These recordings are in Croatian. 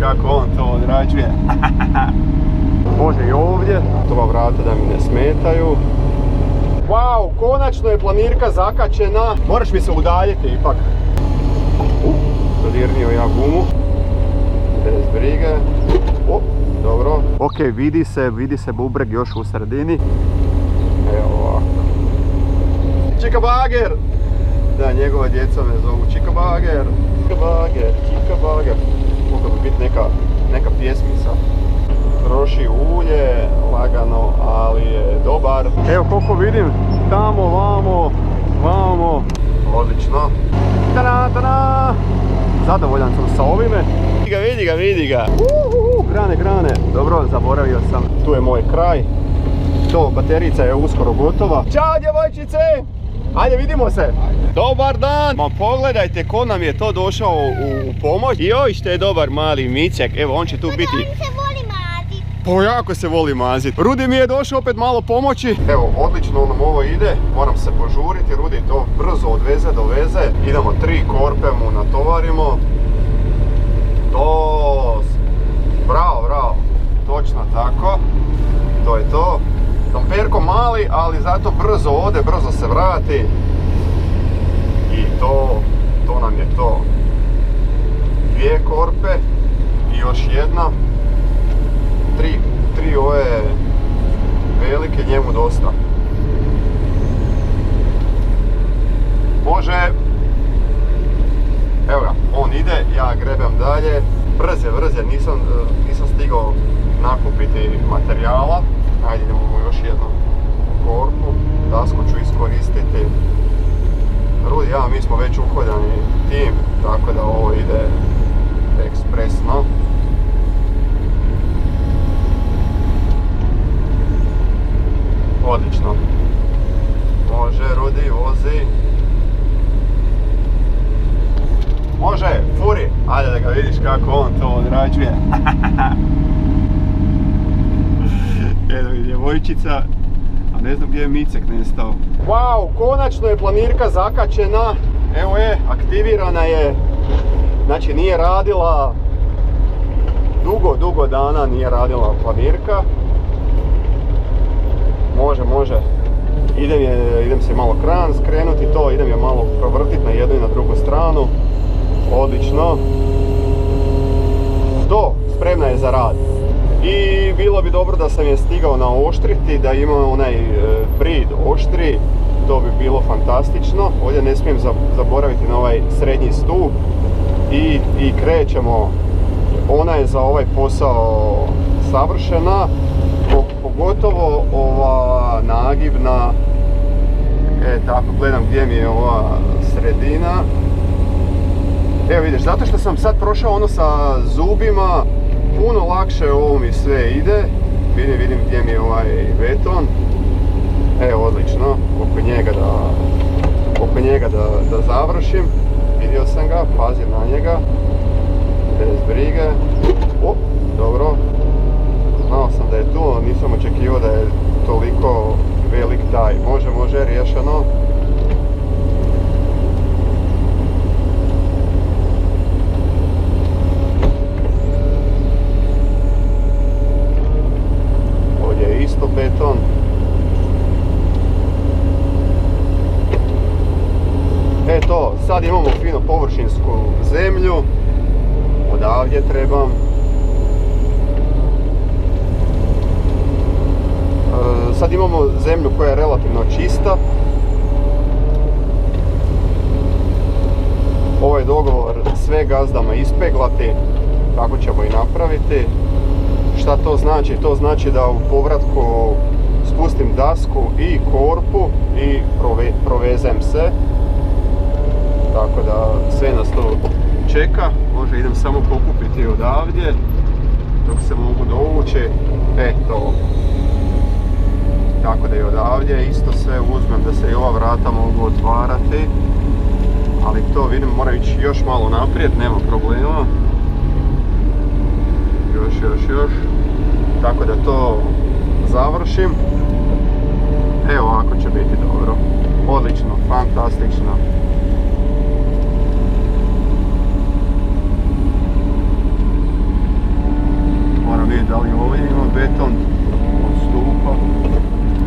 kako on to odrađuje. Može i ovdje, ova vrata da mi ne smetaju. Wow, konačno je planirka zakačena. Moraš mi se udaljiti ipak. Dodirnio ja gumu. Bez brige. Dobro. Ok, vidi se bubreg još u sredini. Evo ovako. Čikabager! Da, njegova djeca me zovu Čikabager. Čikabager. Mogla bi biti neka pjesmica. Troši ulje, lagano, ali je dobar. Evo koliko vidim, tamo, vamo. Odlično. Tada! Zadovoljan sam sa ovime. Vidi ga. Grane. Dobro, zaboravio sam. Tu je moj kraj. To, baterica je uskoro gotova. Ćao djevojčice! Ajde, vidimo se! Dobar dan! Ma pogledajte ko nam je to došao u pomoć. Joj, što je dobar mali Micek. Evo, on će tu biti. On se voli mazit. Pa jako se voli mazit. Rudi mi je došao opet malo pomoći. Evo, odlično nam ovo ide. Moram se požuriti. Rudi to brzo doveze. Idemo 3 korpe mu natovarimo. Bravo. Točno tako. To je to. Damperko mali, ali zato brzo ode, brzo se vrati. I to nam je to. 2 korpe i još jedna. 3 ove velike, njemu dosta. Može. Evo ga, on ide, ja grebem dalje. Brze, nisam stigao nakupiti materijala. Ajde, idemo još jednu korpu, dasku ću iskoristiti. Rudi, mi smo već uhodani tim, tako da ovo ide ekspresno. Odlično. Može, Rudi, vozi. Može, furi! Ajde da ga vidiš kako on to odrađuje. Evo je djevojčica, a ne znam gdje je Micek nestao. Wow, konačno je planirka zakačena. Evo je, aktivirana je. Znači nije radila, dugo dana nije radila planirka. Može. Idem se malo kran skrenuti to, idem je malo provrtiti na jednu i na drugu stranu. Odlično. To, spremna je za rad. I bilo bi dobro da sam je stigao naoštriti, da ima onaj brid oštri, to bi bilo fantastično. Ovdje ne smijem zaboraviti na ovaj srednji stup i krećemo. Ona je za ovaj posao savršena, pogotovo ova nagibna. Tako gledam gdje mi je ova sredina. Evo vidiš, zato što sam sad prošao ono sa zubima, puno lakše ovo mi sve ide. Vidim gdje mi je ovaj beton. Evo, odlično, oko njega da završim. Vidio sam ga, pazim na njega. Bez brige. Dobro. Znao sam da je tu, nisam očekivao da je toliko velik taj. Može, riješeno. Isto beton. Eto, sad imamo fino površinsku zemlju. Odavdje trebam. Sad imamo zemlju koja je relativno čista. Ovo je dogovor sve gazdama ispeglati. Tako ćemo i napraviti. Šta to znači? To znači da u povratku spustim dasku i korpu i provezem se. Tako da sve nas to čeka. Može, idem samo pokupiti odavdje dok se mogu dovući. Eto. Tako da i odavdje isto sve uzmem da se i ova vrata mogu otvarati. Ali to vidim, mora ići još malo naprijed, nema problema. Još. Tako da to završim. Evo, ovako će biti dobro. Odlično, fantastično. da li ovdje ima beton od stupa.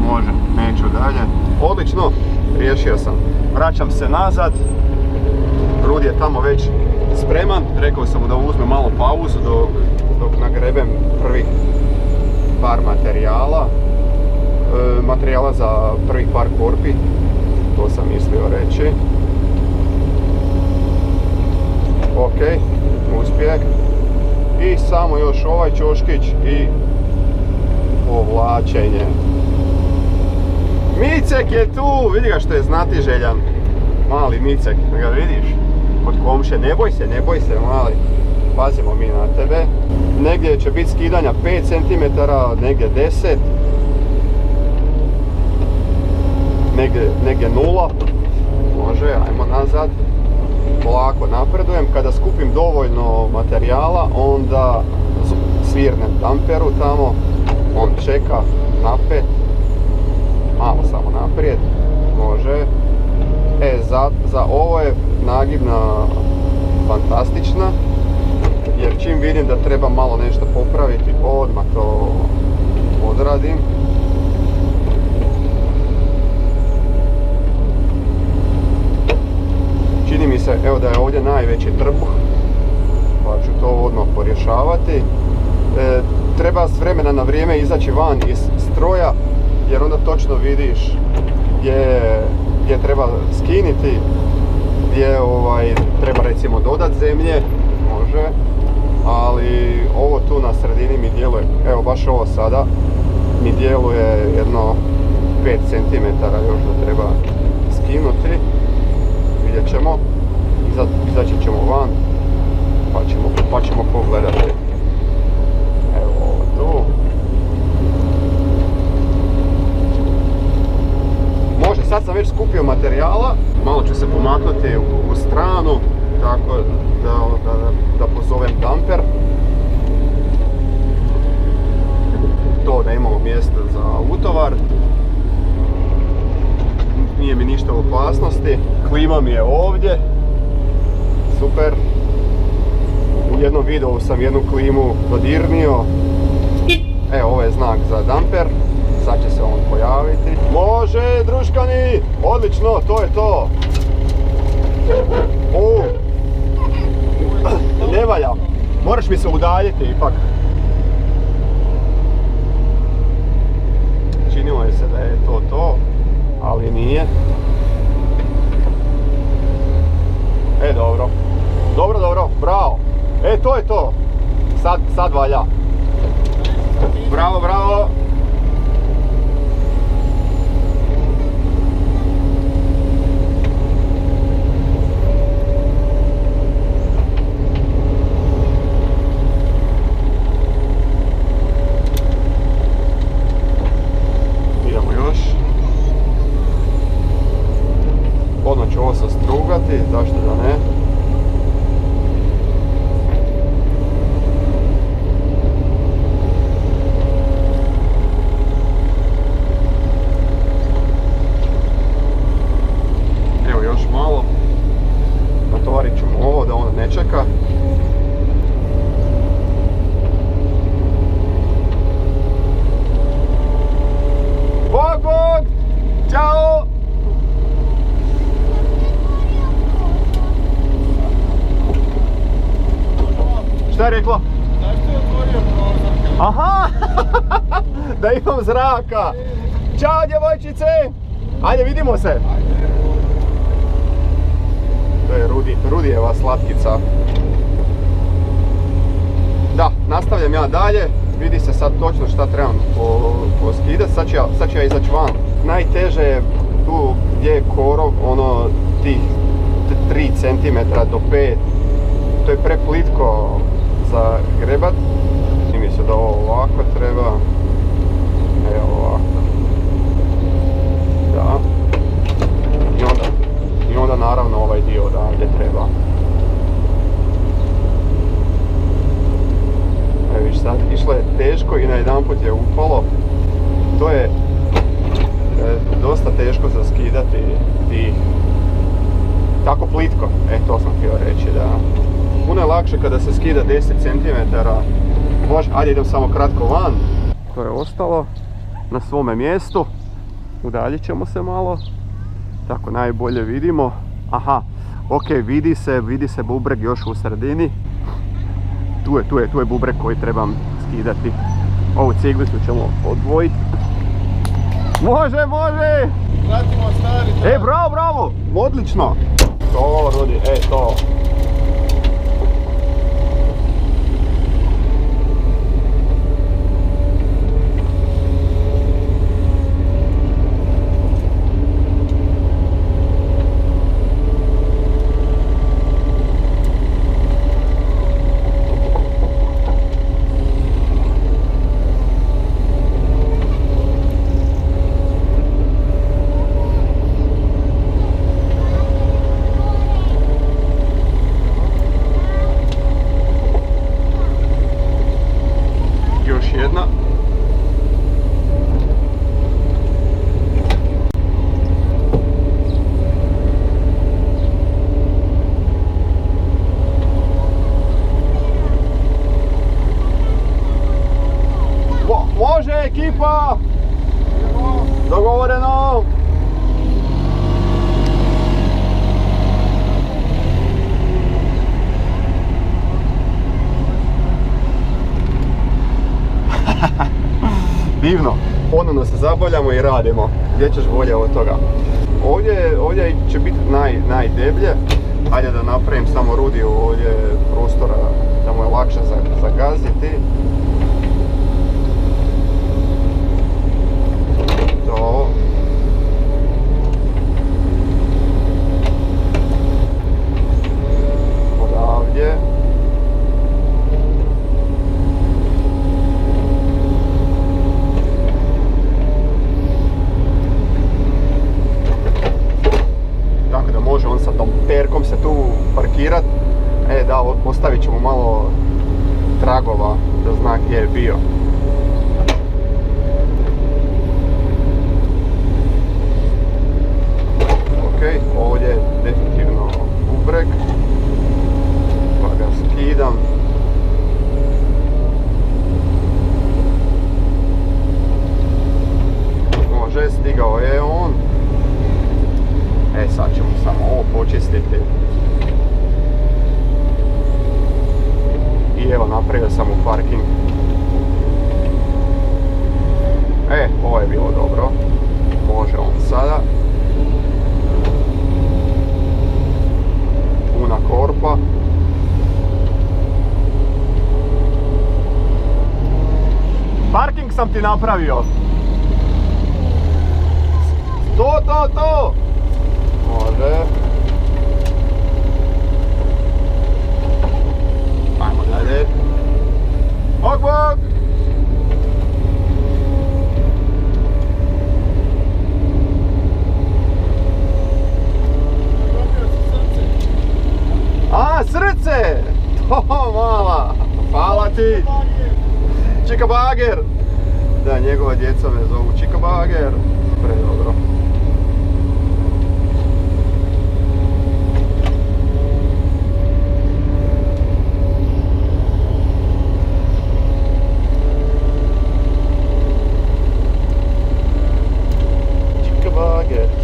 Može, neću dalje. Odlično, riješio sam. Vraćam se nazad. Rudi je tamo već spreman. Rekao sam mu da uzme malo pauzu dok nagrebem prvih par materijala. Materijala za prvih par korpi. To sam mislio reći. Ok, uspjeh. I samo još ovaj ćoškić i povlačenje. Micek je tu, vidi ga što je znatiželjan. Mali Micek, ga vidiš? Od komše, ne boj se mali. Pazimo mi na tebe. Negdje će biti skidanja 5 cm, negdje 10. Negdje 0. Može, ajmo nazad. Polako napredujem. Kada skupim dovoljno materijala, onda svirnem damperu tamo. On čeka napet. Malo samo naprijed. Može. Za ovo je nagibna fantastična. Jer čim vidim da treba malo nešto popraviti, odmah to odradim. Čini mi se evo da je ovdje najveći trbuh, pa ću to odmah porješavati. Treba s vremena na vrijeme izaći van iz stroja, jer onda točno vidiš gdje treba skiniti, gdje treba recimo dodat zemlje, može, ali ovo tu na sredini mi djeluje, evo baš ovo sada mi djeluje jedno 5 cm još da treba skinuti. Vidjet ćemo, izaći ćemo van, pa ćemo pogledati. Evo ovo tu. Može, sad sam već skupio materijala, malo ću se pomaknuti u stranu, tako da pozovem damper. To da imamo mjesto za utovar. Nije mi ništa u opasnosti. Klima mi je ovdje. Super. U jednom videu sam jednu klimu dodirnio. Evo, ovo je znak za damper. Sad će se on pojaviti. Može, druškani! Odlično, to je to. Ne valja. Moraš mi se udaljiti ipak. Činilo je se da je to. Ali nije. Dobro. Dobro, bravo. To je to. Sad valja. Bravo. Idemo još. Odmah ću ovo sastrugati, zašto da ne. Evo još malo. Natovarit ću mu ovo da on ne čeka. Bog! Ćao! Šta je rekla? Zašto je otvorio prozor? Aha! Da imam zraka! Ćao djevojčice! Ajde, vidimo se! To je Rudijeva slatkica. Da, nastavljam ja dalje. Vidi se sad točno šta trebam poskidati. Sad ću ja izaći van. Najteže je tu gdje je korov, tih 3 cm do 5. To je preplitko za grebat. I mi se da ovo ovako treba. Evo ovako. Da. I onda naravno ovaj dio odavdje treba. Evo viš sad, išlo je teško i najedanput je upalo. To je dosta teško za skidati tih tako plitko. To sam htio reći, da. Puno je lakše kada se skida 10 cm Može, ajde idem samo kratko van. To je ostalo na svome mjestu. Udaljit ćemo se malo. Tako najbolje vidimo. Aha, ok, vidi se bubreg još u sredini. Tu je bubreg koji trebam skidati. Ovu ciglicu ćemo odvojiti. Može! Vratimo stari. Bravo! Odlično! To, Rudi, to. Može ekipa! Dogovoreno! Divno! Ponovno se zabavljamo i radimo. Gdje ćeš bolje od toga? Ovdje će biti najdeblje. Ajde da napravim samo Rudiju ovdje prostora da mu je lakše zagaziti. To. Odavdje. Tako da može on sa tom perkom se tu parkirat. Da, postavit ćemo malo tragova da zna gdje je bio. Ovdje je definitivno bubreg, pa ga skidam. Može, stigao je on. Sad ćemo samo ovo počistiti. I evo, napravio sam u parking. Ovo je bilo dobro. Može on sada. Puna korpa. Parking sam ti napravio. To! Može. Ajmo dalje. Bok! Srce! To mala! Hvala ti! Čika Bager! Da, njegova djeca me zovu Čika Bager. Predobro.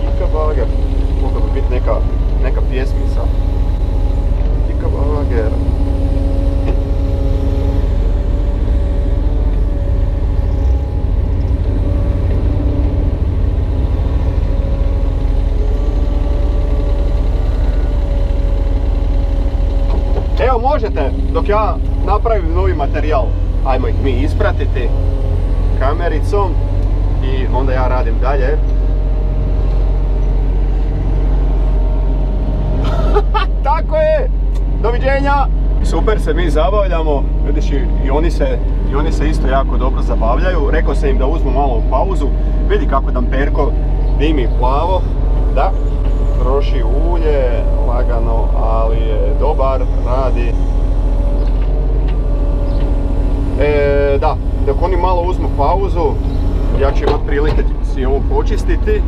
Čika Bager. Mogla bi biti neka pjesmica. Čika Bager. Evo možete, dok ja napravim novi materijal, ajmo ih mi ispratiti kamericom i onda ja radim dalje. Tako je! Doviđenja! Super se mi zabavljamo, vidiš i oni se isto jako dobro zabavljaju. Rekao sam im da uzmu malo pauzu, vidi kako damperko dimi plavo, da, troši ulje, lagano, ali je dobar, radi. Da, dok oni malo uzmu pauzu, ja ću imati prilike si ovo počistiti.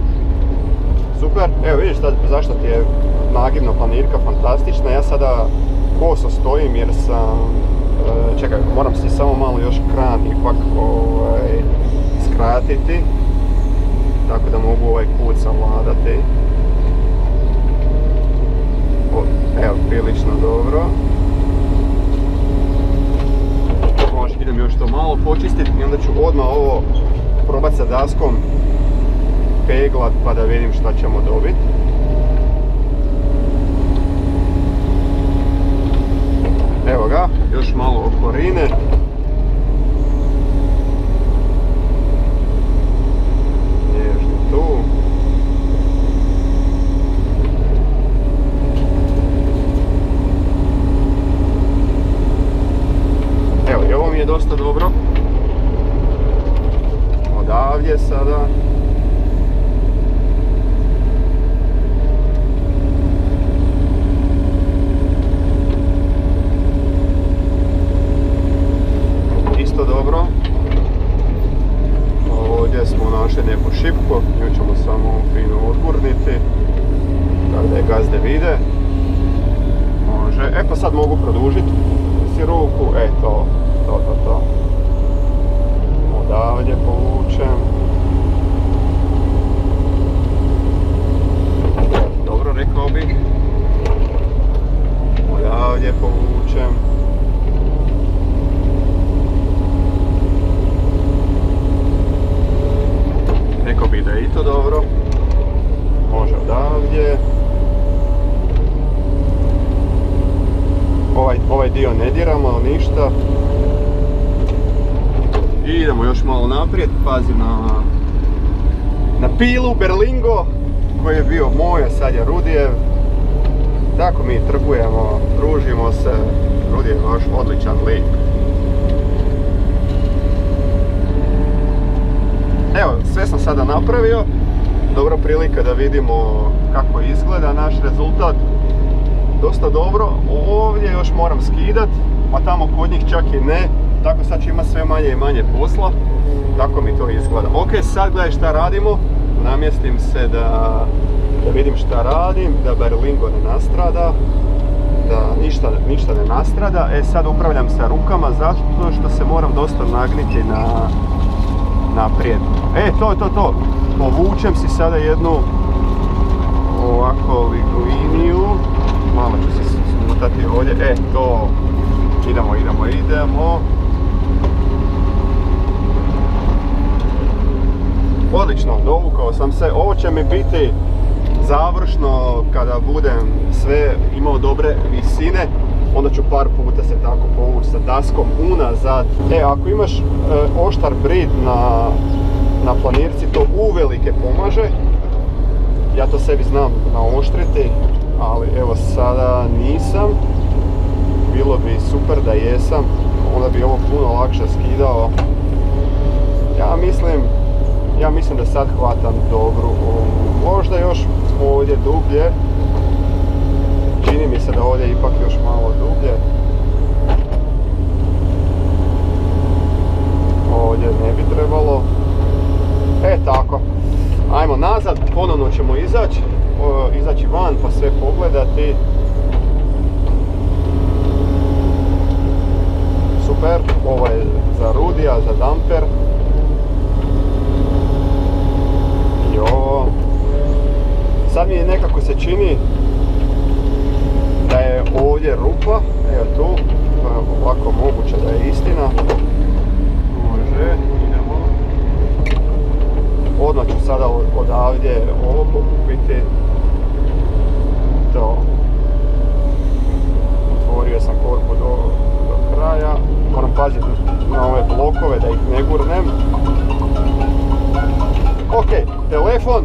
Super, evo vidiš zašto ti je nagibna planirka fantastična. Ja sada koso stojim jer sam Čekaj, moram si samo malo još kran ipak skratiti, tako da mogu ovaj put savladati. Evo, prilično dobro. Može, idem još to malo počistiti i onda ću odmah ovo probati sa daskom peglat pa da vidim šta ćemo dobiti. Evo ga, još malo okorine. Nježno tu. Evo, i ovo mi je dosta dobro. Odavdje sada. Dobro. Ovdje smo našli neku šipku, nju ćemo samo fino odgurniti, tako da je gazde vide. Može. Pa sad mogu produžiti si ruku, to. Odavdje povučem. Dobro, rekao bih. Odavdje povučem. Rekao bi da je i to dobro. Može odavdje. Ovaj dio ne diramo, ništa. I idemo još malo naprijed, pazi na pilu Berlingo koji je bio moj, a sad je Rudijev. Tako mi trgujemo, družimo se. Rudijev je baš odličan lik. Evo, sve sam sada napravio. Dobra prilika da vidimo kako izgleda naš rezultat. Dosta dobro. Ovdje još moram skidat, a tamo kod njih čak i ne. Tako sad će imati sve manje i manje posla. Tako mi to izgleda. Ok, sad gledaj šta radimo. Namjestim se da vidim šta radim, da Berlingo ne nastrada. Da ništa ne nastrada. Sad upravljam sa rukama zato što se moram dosta nagniti naprijed. To. Povučem si sada jednu ovako liniju. Malo ću se smutati ovdje. To. Idemo. Odlično, dovukao sam se. Ovo će mi biti završno kada budem sve imao dobre visine. Onda ću par puta se tako povući sa daskom unazad. Ako imaš oštar brid na planirci, to uvelike pomaže. Ja to sebi znam naoštriti, ali evo sada nisam. Bilo bi super da jesam, onda bi ovo puno lakše skidao. Ja mislim da sad hvatam dobru. Možda još ovdje dublje. Čini mi se da ovdje ipak još malo dublje. Ovdje ne bi trebalo. Tako. Ajmo nazad, ponovno ćemo izaći van pa sve pogledati. Super, ovo je za Rudija, za damper. I ovo. Sad mi nekako se čini da je ovdje rupa, evo tu, ovako moguće da je istina. Može, idemo. Odmah ću sada odavdje ovo pokupiti. To. Otvorio sam korpu do kraja. Moram paziti na ove blokove da ih ne gurnem. Ok, telefon.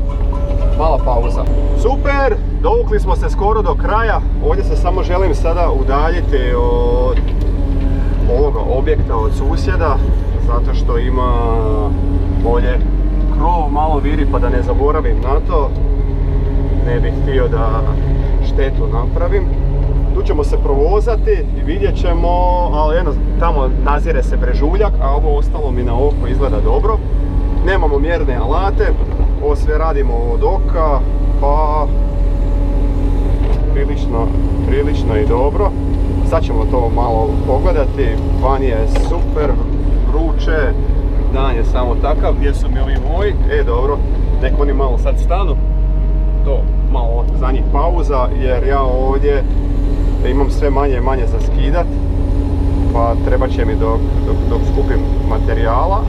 Mala pauza. Super, dovukli smo se skoro do kraja. Ovdje se samo želim sada udaljiti od ovoga objekta, od susjeda, zato što ima bolje krov, malo viri pa da ne zaboravim na to. Ne bih htio da štetu napravim. Tu ćemo se provozati i vidjet ćemo, ali tamo nazire se brežuljak, a ovo ostalo mi na oko izgleda dobro. Nemamo mjerne alate, ovo sve radimo od oka, pa prilično i dobro. Sad ćemo to malo pogledati. Van je super vruće, dan je samo takav. Gdje su mi ovi moji? Dobro, nek oni malo sad stanu. To malo za njih pauza, jer ja ovdje imam sve manje i manje za skidat, pa treba će mi dok skupim materijala.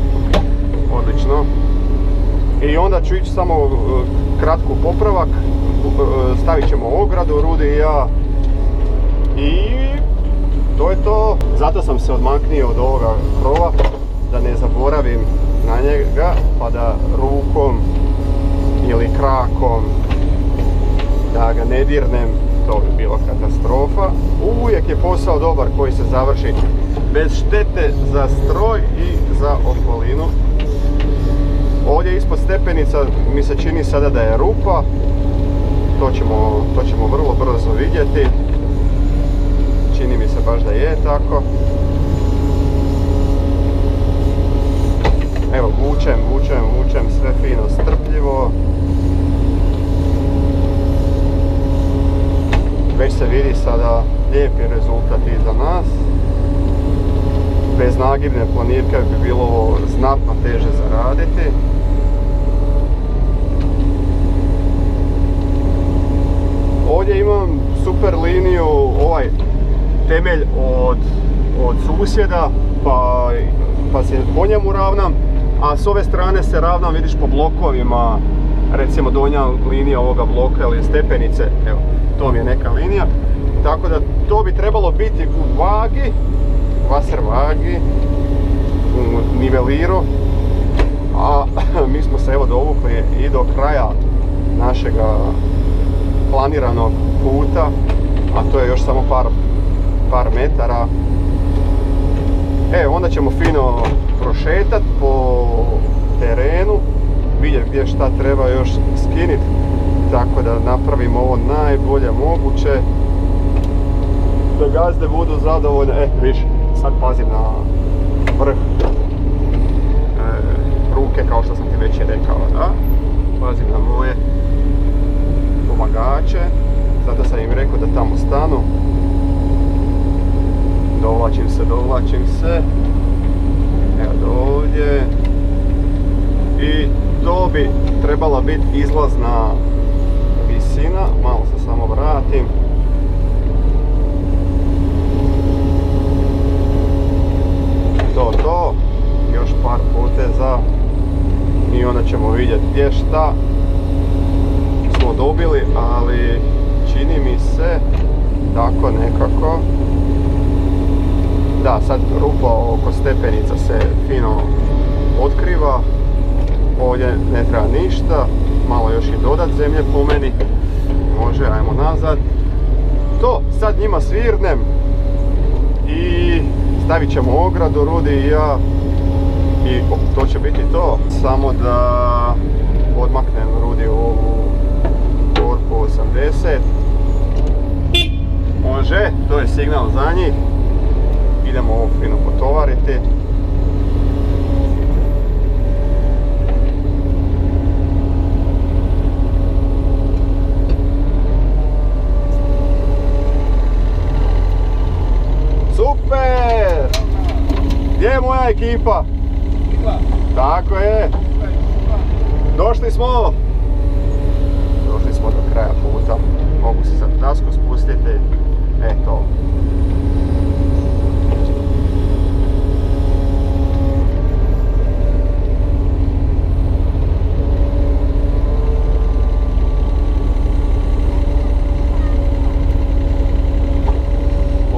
Odlično. I onda ću ići samo kratko popravak, stavit ćemo ogradu Rudi i ja i to je to. Zato sam se odmaknio od ovoga krova, da ne zaboravim na njega, pa da rukom ili krakom da ga ne dirnem, to bi bila katastrofa. Uvijek je posao dobar koji se završi bez štete za stroj i za okolinu. Ovdje ispod stepenica mi se čini sada da je rupa, to ćemo vrlo brzo vidjeti. Čini mi se baš da je tako. Evo, vučem sve fino, strpljivo. Već se vidi sada lijepi rezultat iza nas. Bez nagibne planirke bi bilo ovo znatno teže zaraditi. Ovdje imam super liniju, ovaj temelj od susjeda, pa se po njemu ravnam, a s ove strane se ravnam, vidiš, po blokovima, recimo donja linija ovoga bloka ili stepenice, evo, to mi je neka linija, tako da to bi trebalo biti u vagi, vaser vagi, u niveliru, a mi smo se evo dovukli i do kraja našega planiranog puta, a to je još samo par metara. Onda ćemo fino prošetati po terenu, vidjeti gdje šta treba još skiniti, tako da napravimo ovo najbolje moguće, da gazde budu zadovoljne. Viš, sad pazim na vrh ruke, kao što sam ti već rekao, da? Pazim na moje pomagače, zato sam im rekao da tamo stanu. Dovlačim se, evo do ovdje, i to bi trebala biti izlazna visina, malo se samo vratim. To, još par poteza i onda ćemo vidjeti gdje šta smo dobili, ali čini mi se tako nekako. Da, sad rupa oko stepenica se fino otkriva, ovdje ne treba ništa, malo još i dodat zemlje po meni, može, ajmo nazad. To, sad njima svirnem i stavit ćemo ogradu Rudi i ja i to će biti to. Samo da odmaknem Rudi ovu korpu 80. Može, to je signal za njih. Idemo ovo fino potovariti. Super! Gdje je moja ekipa? Tako je. Došli smo do kraja puta. Mogu se sad dasku spustiti. Eto.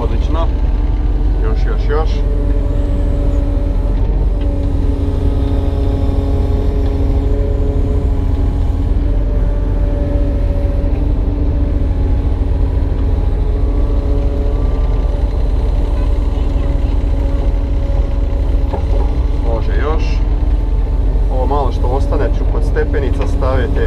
Odlično. Još. Može još. Ovo malo što ostane ću kod stepenica staviti.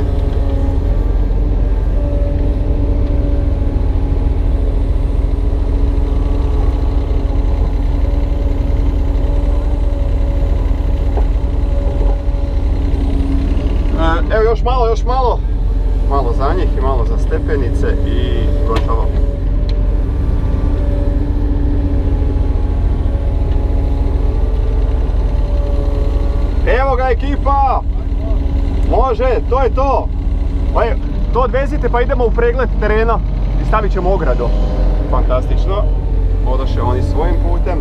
Evo još malo. malo za njih i malo za stepenice i gotovo. Evo ga ekipa! Može, to je to! To odvezite pa idemo u pregled terena i stavit ćemo ogradu. Fantastično. Odoše oni svojim putem.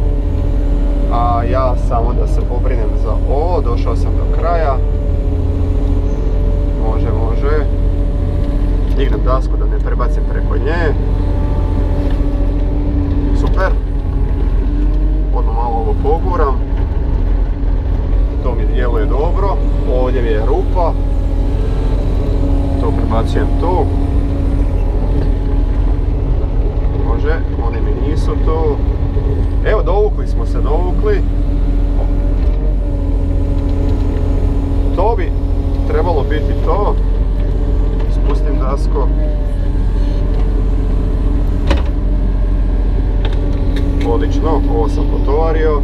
A ja samo da se pobrinem za ovo, došao sam do kraja. Može, može. Dignem dasku da ne prebacim preko nje. Super. Odmah malo ovo poguram. To mi djeluje dobro. Ovdje mi je rupa. To prebacujem tu. Može, oni mi nisu tu. Evo, dovukli smo se, dovukli. To bi trebalo biti to. Spustim dasko. Odlično, ovo sam potovario.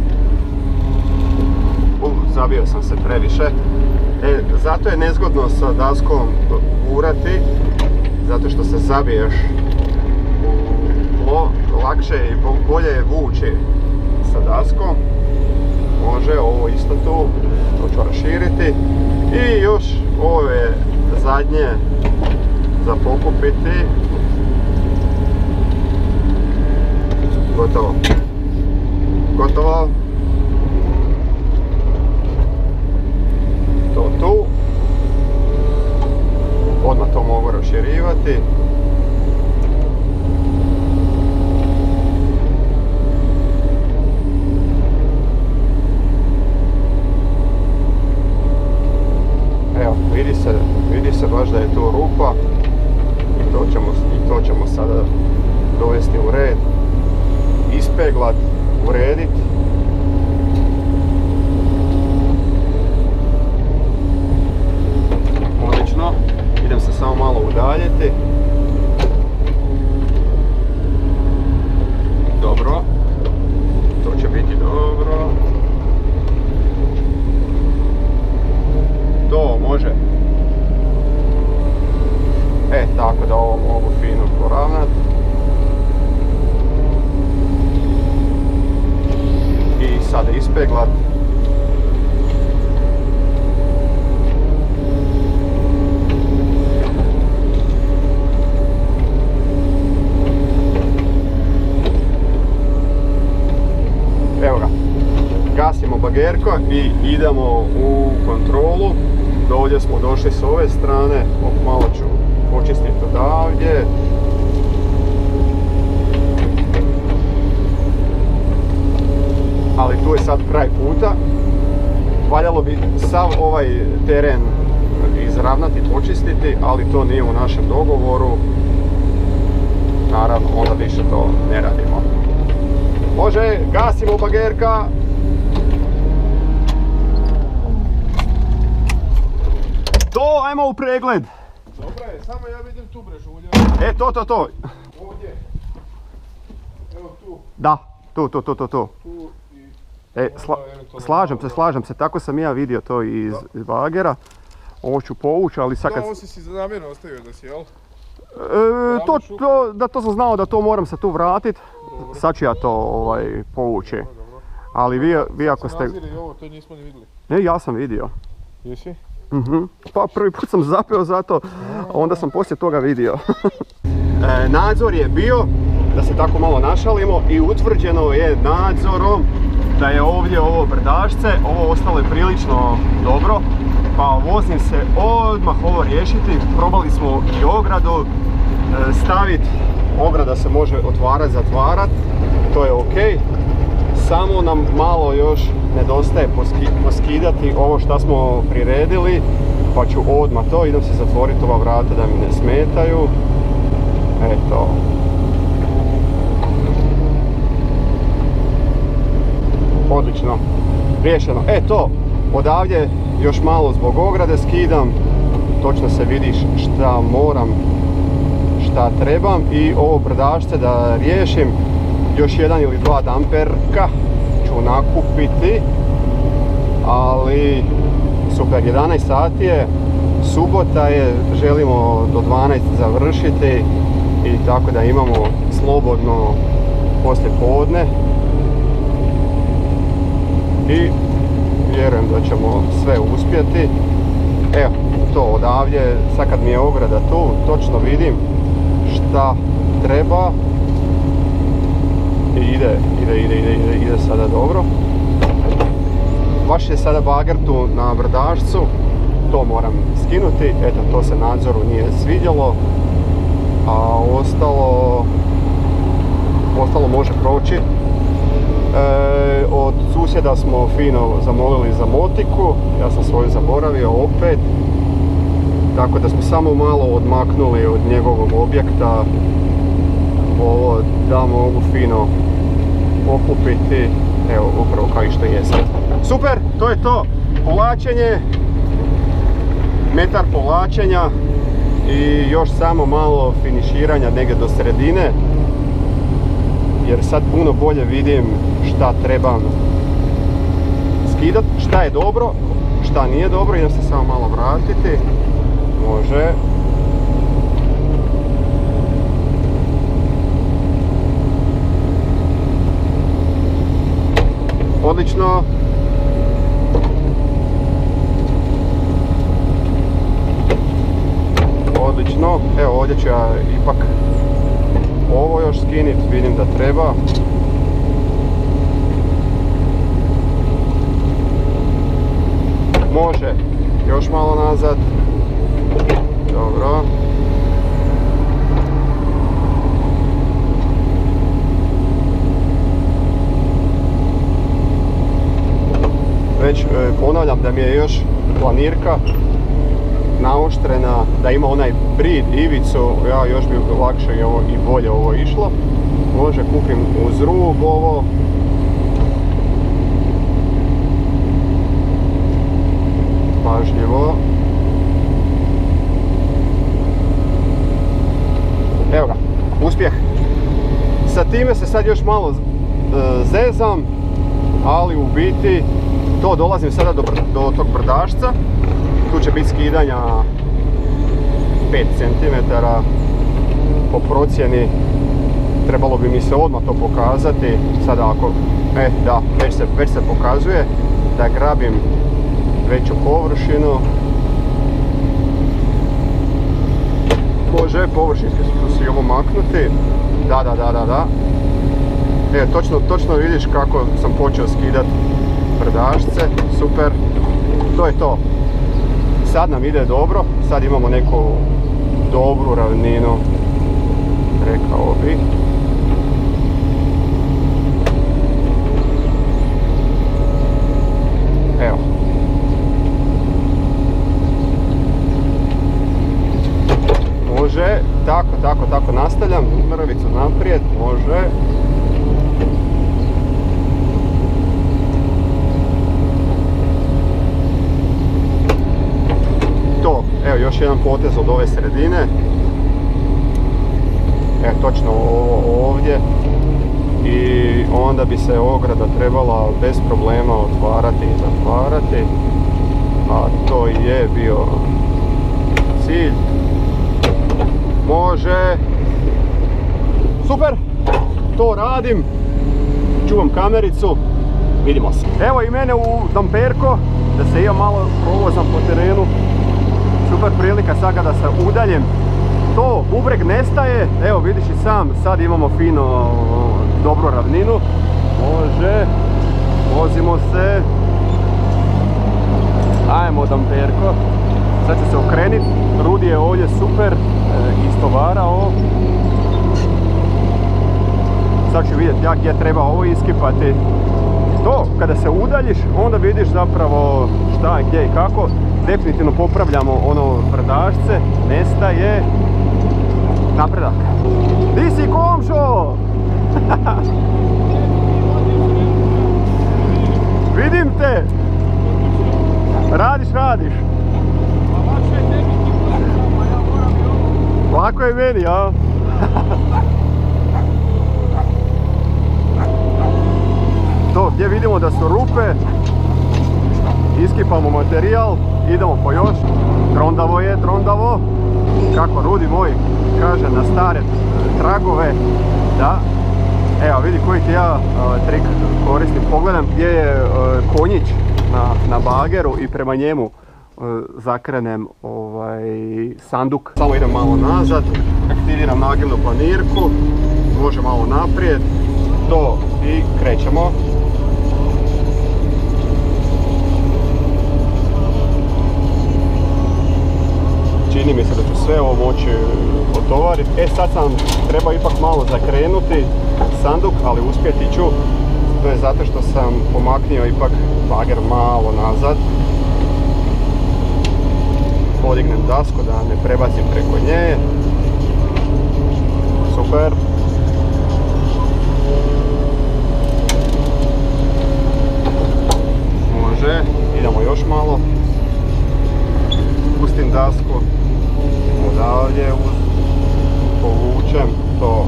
Zabio sam se previše. Zato je nezgodno sa daskom gurati, zato što se zabiješ u tlo, lakše i bolje vući sa daskom. Može, ovo isto tu, to ću raširiti. I još ovo je zadnje za pokupiti. Gotovo. Gotovo. To tu. Odmah to mogu raširivati. Evo, vidi se baš da je tu rupa i to ćemo sada dovesti u red, ispeglat, uredit. Odlično, idem se samo malo udaljiti. Dobro, to će biti dobro. To može. Tako da ovo mogu fino poravnati. I sada ispeglat. Evo ga. Gasimo bagerko i idemo u kontrolu. Do ovdje smo došli s ove strane. Malo ću počistiti odavdje. Ali tu je sad kraj puta. Valjalo bi sav ovaj teren izravnati, počistiti, ali to nije u našem dogovoru. Naravno, onda više to ne radimo. Može, gasimo bagerka. To, ajmo u pregled. Dobro je, samo ja vidim tu brežu ulja. To. Ovdje. Evo tu. Da, tu. Tu i... Slažem se, tako sam ja vidio to iz bagera. Ovo ću povući, ali sad kad... Da, ovo si namjerno ostavio da si, jel? To sam znao da to moram se tu vratit. Sad ću ja to povući. Ali vi ako ste... Nazire i ovo, to nismo ni vidjeli. Ne, ja sam vidio. Jesi? Pa prvi put sam zapeo zato, a onda sam poslije toga vidio. Nadzor je bio, da se tako malo našalimo, i utvrđeno je nadzorom da je ovdje ovo brdašce, ovo ostalo je prilično dobro, pa vozim se odmah ovo riješiti. Probali smo i ogradu staviti, ograda se može otvarati, zatvarati, to je ok. Samo nam malo još nedostaje poskidati ovo što smo priredili, pa ću odmah to, idem se zatvoriti ova vrata da mi ne smetaju. Eto. Odlično, riješeno. To, odavdje još malo zbog ograde skidam, točno se vidiš šta moram, šta trebam, i ovo brdašce da riješim. Još jedan ili dva damperka ću nakupiti, ali super, 11 sati je, subota je, želimo do 12 završiti i tako da imamo slobodno poslije podne i vjerujem da ćemo sve uspjeti. Evo, to odavdje, sad kad mi je ograda tu, točno vidim šta treba i ide sada dobro. Baš je sada bager tu na brdašcu, to moram skinuti, eto to se nadzoru nije svidjelo, a ostalo može proći. Od susjeda smo fino zamolili za motiku, ja sam svoju zaboravio opet, tako da smo samo malo odmaknuli od njegovog objekta, ovo da mogu fino pokupiti, evo upravo kao i što je sad. Super, to je to, povlačenje, metar povlačenja i još samo malo finiširanja negdje do sredine, jer sad puno bolje vidim šta trebam skidat, šta je dobro, šta nije dobro, idem se samo malo vratiti, može. Odlično. Odlično, evo ovdje ću ja ipak ovo još skinit, vidim da treba. Može, još malo nazad. Dobro. Već ponavljam da mi je još planirka naoštrena, da ima onaj brid, ivicu, ja još bi lakše i bolje ovo išlo. Može, kupim uz rub ovo. Pažljivo. Evo ga, uspjeh. Sa time se sad još malo zezam, ali u biti to dolazim sada do tog brdašca. Tu će biti skidanja 5 cm po procjeni. Trebalo bi mi se odmah to pokazati. Sada ako, da, već se pokazuje da grabim veću površinu. Može, površinski ću si ovo maknuti. Da. Točno vidiš kako sam počeo skidati brdašce. Super. To je to. Sad nam ide dobro. Sad imamo neku dobru ravninu, rekao bih. Evo. Može, tako nastavljam, mrvicu naprijed, može. To, evo još jedan potez od ove sredine. Evo točno ovo ovdje. I onda bi se ograda trebala bez problema otvarati i zatvarati. A to je bio cilj. Može. Super. To radim. Čuvam kamericu. Vidimo se. Evo i mene u damperko. Da se ja malo provozam po terenu. Super prilika sad da se udaljem. To, bubreg nestaje. Evo vidiš i sam. Sad imamo fino dobru ravninu. Može. Vozimo se. Ajmo damperko. Sad ću se okreniti. Rudi je ovdje super istovarao. Sad ću vidjeti ja gdje treba ovo iskipati. To, kada se udaljiš, onda vidiš zapravo šta, gdje i kako. Definitivno popravljamo ono brdašce. Nestaje. Napredak. Di si, komšo? Vidim te. Radiš. Lako je meni, a? To, gdje vidimo da su rupe, iskipamo materijal, idemo po još. Drondavo je, drondavo. Kako Rudi moj kaže, na stare tragove. Da. Evo vidi koji ti ja trik koristim. Pogledam gdje je konjić na bageru i prema njemu zakrenem sanduk. Samo idem malo nazad, aktiviram nagibnu planirku, može malo naprijed, to i krećemo. Čini mi se da ću sve ovo moći potovariti. Sad sam treba ipak malo zakrenuti sanduk, ali uspjeti ću. To je zato što sam pomaknio ipak bager malo nazad. Podignem dasku da ne prebacim preko nje. Super. Može, idemo još malo. Pustim dasku odavdje, povučem to.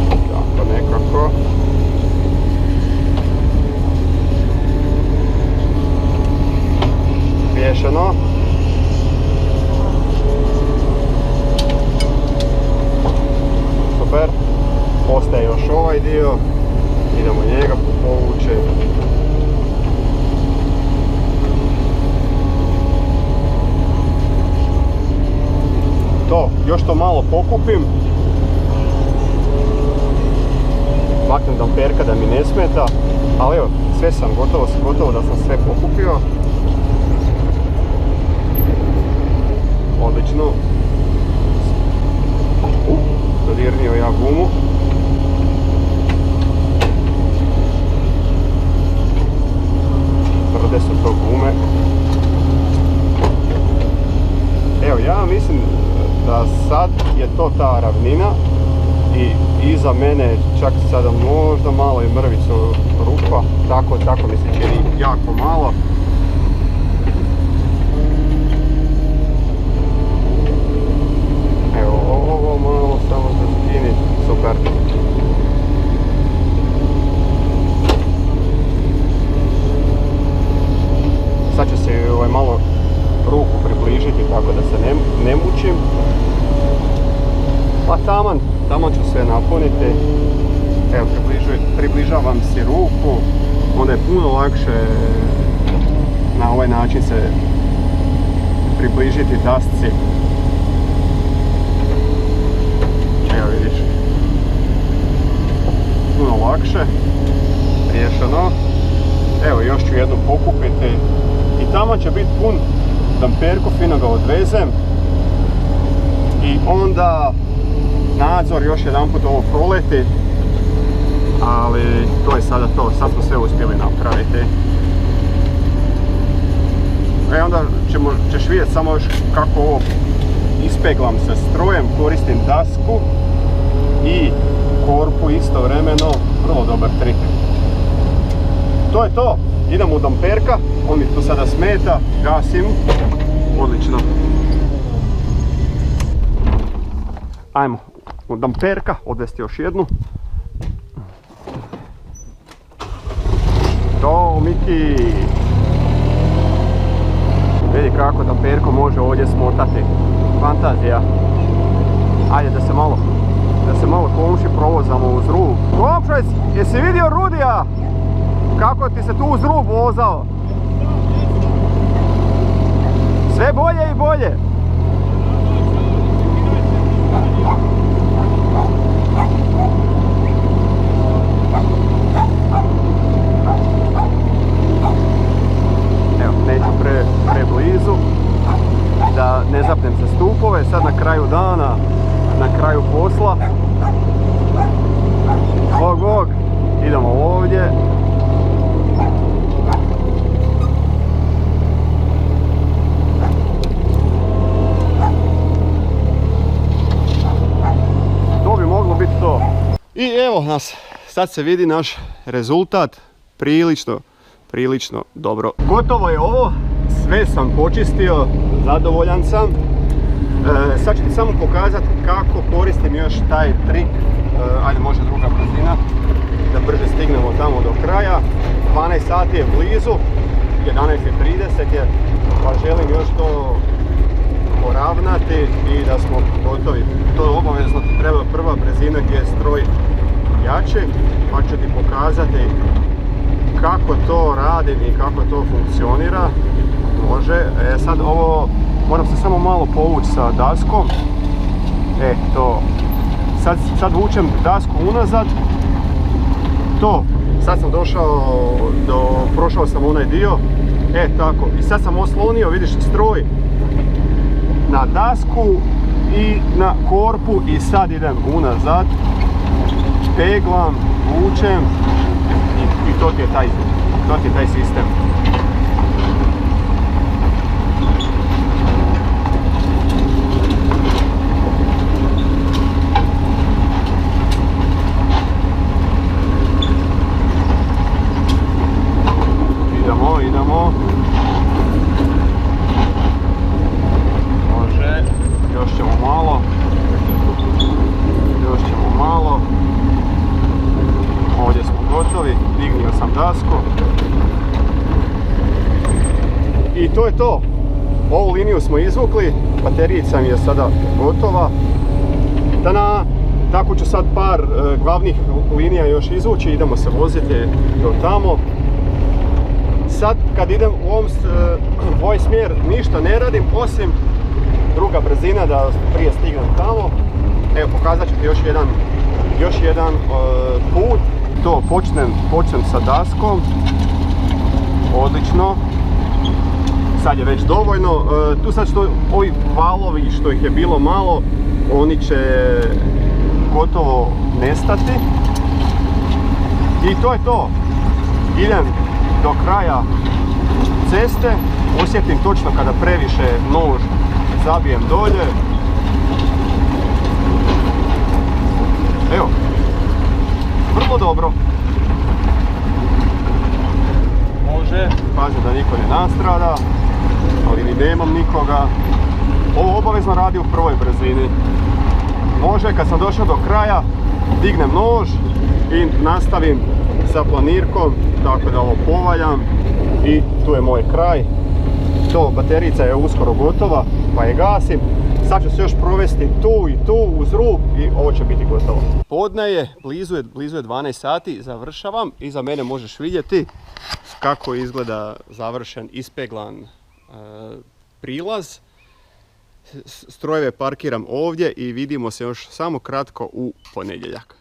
Tako nekako. Riješeno. Super. Ostaje još ovaj dio. Idemo njega povući. To, još to malo pokupim. Maknem damperka da mi ne smeta. Ali evo, sve sam gotovo da sam sve pokupio. Odlično. Dodirnio ja gumu. Tvrde su to gume. Evo, ja mislim da sad je to ta ravnina i iza mene čak sada možda malo i mrvicu rupa. Tako mi se čini jako malo. Ovo malo samo da skini, super. Sad ću se malo ruku približiti tako da se ne mučim. Pa taman ću sve napuniti. Evo, približavam si ruku, onda je puno lakše na ovaj način se približiti dasci. Evo vidiš, puno lakše, riješeno. Evo još ću jednu pokupiti i tamo će biti pun damperku, fino ga odvezem i onda nadzor još jedan put ovo proleti, ali to je sada to, sad smo sve uspjeli napraviti. Onda ćeš vidjeti samo još kako ovo ispeglam sa strojem, koristim dasku i korpu istovremeno, vrlo dobar trik. To je to, idem u damperka, on mi tu sada smeta, gasim, odlično. Ajmo u damperka, odvesti još jednu. To, Miki! Vidi kako damperko može ovdje smotati. Fantazija. Ajde da se malo komši provozamo uz rub. Komšo, jesi vidio Rudija? Kako ti se tu uz rub vozao? Sve bolje i bolje. Evo, neću preblizu da ne zapnem se stupove. Sad na kraju dana, na kraju posla. Bog, idemo ovdje. To bi moglo biti to. I evo nas, sad se vidi naš rezultat, prilično dobro. Gotovo je ovo, sve sam počistio, zadovoljan sam. Sad ću ti samo pokazati kako koristim još taj trik. Ajde, može druga brzina, da brže stignem sati je blizu, 11:30 je, pa želim još to poravnati i da smo gotovi. To je obavezno, treba prva brzina gdje je stroj jači, pa ću ti pokazati kako to radim i kako to funkcionira. Može, sad ovo, moram se samo malo povući sa daskom. To, sad vučem dasku unazad. To, sad sam prošao sam onaj dio. Tako, i sad sam oslonio, vidiš, stroj na dasku i na korpu i sad idem unazad. Peglam, vučem i to ti je taj sistem. Idemo. Može, još ćemo malo. Ovdje smo gotovi, dignio sam dasku. I to je to. Ovu liniju smo izvukli, baterijica mi je sada gotova. Tako ću sad par glavnih linija još izvući, idemo se voziti do tamo. Sad kad idem u ovaj smjer ništa ne radim osim druga brzina da prije stignem tamo. Evo, pokazat ću ti još jedan put. To počnem sa daskom. Odlično. Sad je već dovoljno. Tu sad ovi valovi što ih je bilo malo, oni će gotovo nestati. I to je to. Idem do kraja ceste, osjetim točno kada previše nož zabijem dolje. Evo, vrlo dobro. Može, pazi da niko ne nastrada, ali ni nemam nikoga. Ovo obavezno radi u prvoj brzini. Može, kad sam došao do kraja, dignem nož i nastavim sa planirkom, tako da ovo povaljam i tu je moj kraj. To, baterica je uskoro gotova, pa je gasim. Sad ću se još provesti tu i tu uz rub i ovo će biti gotovo. Podne je, blizu je 12 sati, završavam. Iza mene možeš vidjeti kako izgleda završen, ispeglan prilaz. Strojeve parkiram ovdje i vidimo se još samo kratko u ponedjeljak.